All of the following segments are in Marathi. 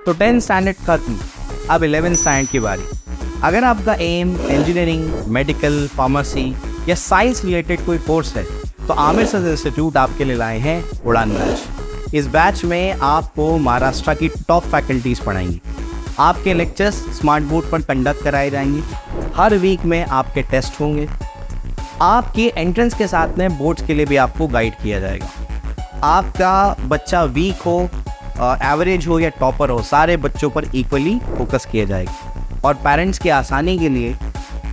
तो 10 स्टैंडर्ड खत्म, अब 11 स्टैंडर्ड की बारी। अगर आपका एम इंजीनियरिंग, मेडिकल, फार्मेसी या साइंस रिलेटेड कोई कोर्स है तो आमिर सर इंस्टीट्यूट आपके लिए लाए हैं उड़ान बैच। इस बैच में आपको महाराष्ट्र की टॉप फैकल्टीज पढ़ाएंगी। आपके लेक्चर्स स्मार्ट बोर्ड पर कंडक्ट कराए जाएंगे। हर वीक में आपके टेस्ट होंगे। आपकी एंट्रेंस के साथ में बोर्ड्स के लिए भी आपको गाइड किया जाएगा। आपका बच्चा वीक हो, एवरेज हो या टॉपर हो, सारे बच्चों पर इक्वली फोकस किया जाएगा और पेरेंट्स की आसानी के लिए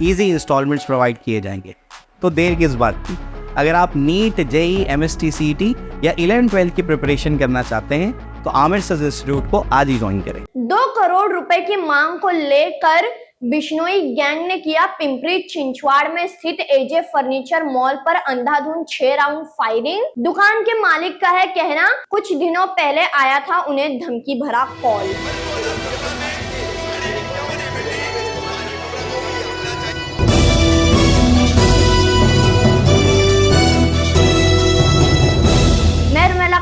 इजी इंस्टॉलमेंट्स प्रोवाइड किए जाएंगे। तो देर किस बात की, अगर आप नीट, जेई, एमएसटी, सीईटी या 11-12 की प्रिपरेशन करना चाहते हैं तो आमिर सर इंस्टीट्यूट को आज ही ज्वाइन करें। 2 करोड़ रुपए की मांग को लेकर बिश्नोई गैंग ने किया पिंपरी चिंचवाड़ में स्थित एजे फर्नीचर मॉल पर अंधाधुंध 6 राउंड फायरिंग। दुकान के मालिक का है कहना, कुछ दिनों पहले आया था उन्हें धमकी भरा कॉल।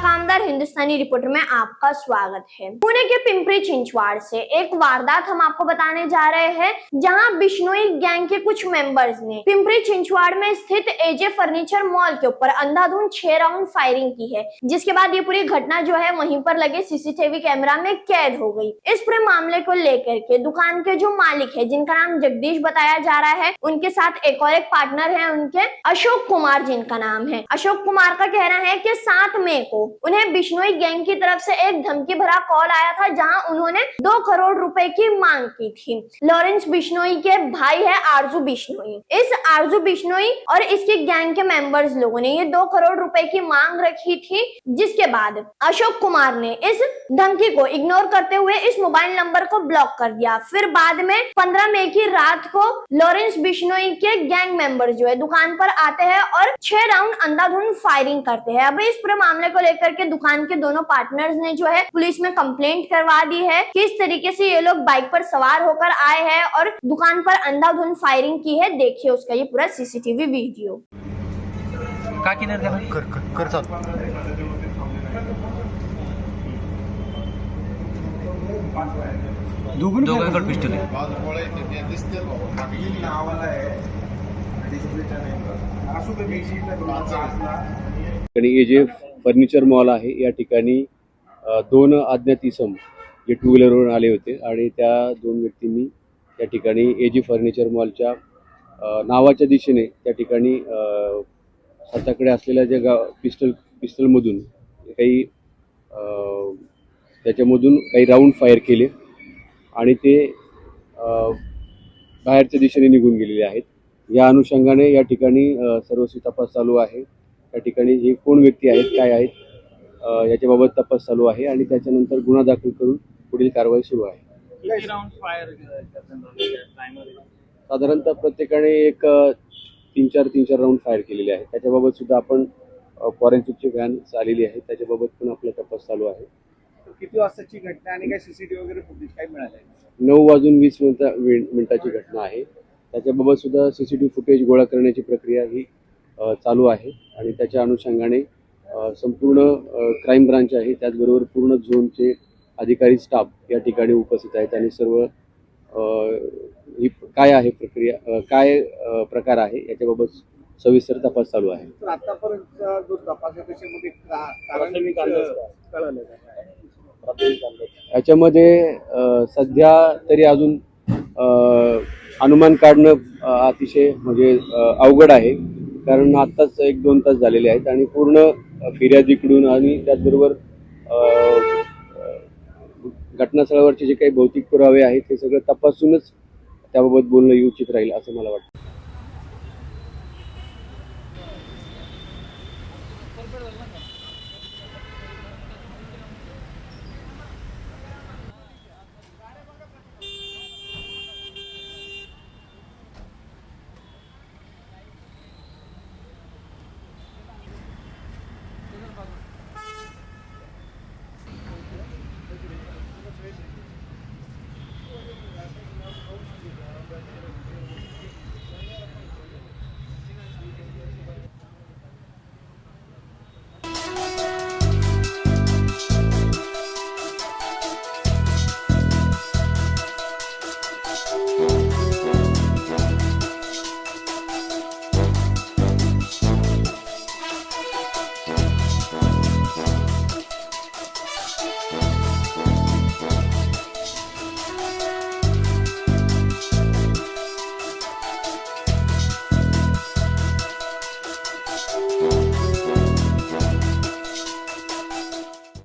कामदार हिंदुस्तानी रिपोर्टर में आपका स्वागत है। पुणे के पिंपरी चिंचवाड़ से एक वारदात हम आपको बताने जा रहे हैं, जहां बिश्नोई गैंग के कुछ मेंबर्स ने पिंपरी चिंचवाड़ में स्थित एजे फर्नीचर मॉल के ऊपर अंधाधुंध 6 राउंड फायरिंग की है, जिसके बाद ये पूरी घटना जो है वहीं पर लगे सीसीटीवी कैमरा में कैद हो गई। इस पूरे मामले को लेकर के दुकान के जो मालिक है, जिनका नाम जगदीश बताया जा रहा है, उनके साथ एक और एक पार्टनर है उनके, अशोक कुमार जिनका नाम है। अशोक कुमार का कहना है कि 7 मई को उन्हें बिश्नोई गैंग की तरफ से एक धमकी भरा कॉल आया था, जहां उन्होंने 2 करोड़ रुपए की मांग की थी। लॉरेंस बिश्नोई के भाई है आरजू बिश्नोई। इस आरजू बिश्नोई और इसके गैंग के मेंबर्स लोगों ने ये 2 करोड़ रुपए की मांग रखी थी, जिसके बाद अशोक कुमार ने इस धमकी को इग्नोर करते हुए इस मोबाइल नंबर को ब्लॉक कर दिया। फिर बाद में 15 मई की रात को लॉरेंस बिश्नोई के गैंग मेंबर्स जो है दुकान पर आते हैं और 6 राउंड अंधाधुंध फायरिंग करते हैं। अब इस पूरे मामले को लेकर के दुकान के दोनों पार्टनर्स ने जो है पुलिस में कंप्लेंट करवा दी है। किस तरीके से ये लोग बाइक पर सवार होकर आए हैं और दुकान पर अंधाधुंध फायरिंग की है, देखिए उसका ये पूरा सीसीटीवी वीडियो। का किनर कर दोघांकडे पिस्टल आहे। आणि जे फर्निचर मॉल आहे या ठिकाणी 2 अज्ञात इसम जे 2 व्हीलरवरून आले होते आणि त्या 2 व्यक्तींनी त्या ठिकाणी एजी फर्निचर मॉलच्या नावाच्या दिशेने त्या ठिकाणी स्वतःकडे असलेल्या जे पिस्टलमधून काही त्याच्यामधून काही राऊंड फायर केले आणि ते बाहेरच्या दिशेने निघून गेलेले आहेत। या अनुषंगाने या ठिकाणी सर्वस्वी तपास चालू आहे। त्या ठिकाणी हे कोण व्यक्ती आहेत, काय आहेत याच्याबाबत तपास चालू आहे आणि त्याच्यानंतर गुन्हा दाखल करून पुढील कारवाई सुरू आहे। साधारणतः प्रत्येकाने एक 3-4 राऊंड फायर केलेले आहेत। त्याच्याबाबत सुद्धा आपण फॉरेन्सिकची व्हॅन आलेली आहे, त्याच्याबाबत पण आपला तपास चालू आहे। किती वाजताची घटना आणि काय सीसीटीव्ही वगैरे फुटेज काय मिळाले? 9:20 घटना आहे। त्याच्याबाबत सुद्धा सीसीटीव्ही फुटेज गोळा करण्याची प्रक्रिया ही चालू आहे आणि त्याच्या अनुषंगाने संपूर्ण क्राईम ब्रांच आहे, त्याचबरोबर पूर्ण झोनचे अधिकारी स्टाफ या ठिकाणी उपस्थित आहेत आणि सर्व ही काय आहे प्रक्रिया, काय प्रकार आहे याच्याबाबत सविस्तर तपास चालू आहे। तर आतापर्यंत जो तपास आहे त्याच्यामध्ये कळालं याच्यामध्ये सध्या तरी अजून अनुमान काढणं अतिशय म्हणजे अवघड आहे, कारण आत्ताच 1-2 तास झालेले आहेत आणि पूर्ण फिर्यादीकडून आणि त्याचबरोबर घटनास्थळावरचे जे काही भौतिक पुरावे आहेत ते सगळं तपासूनच त्याबाबत बोलणं उचित राहील असं मला वाटतं।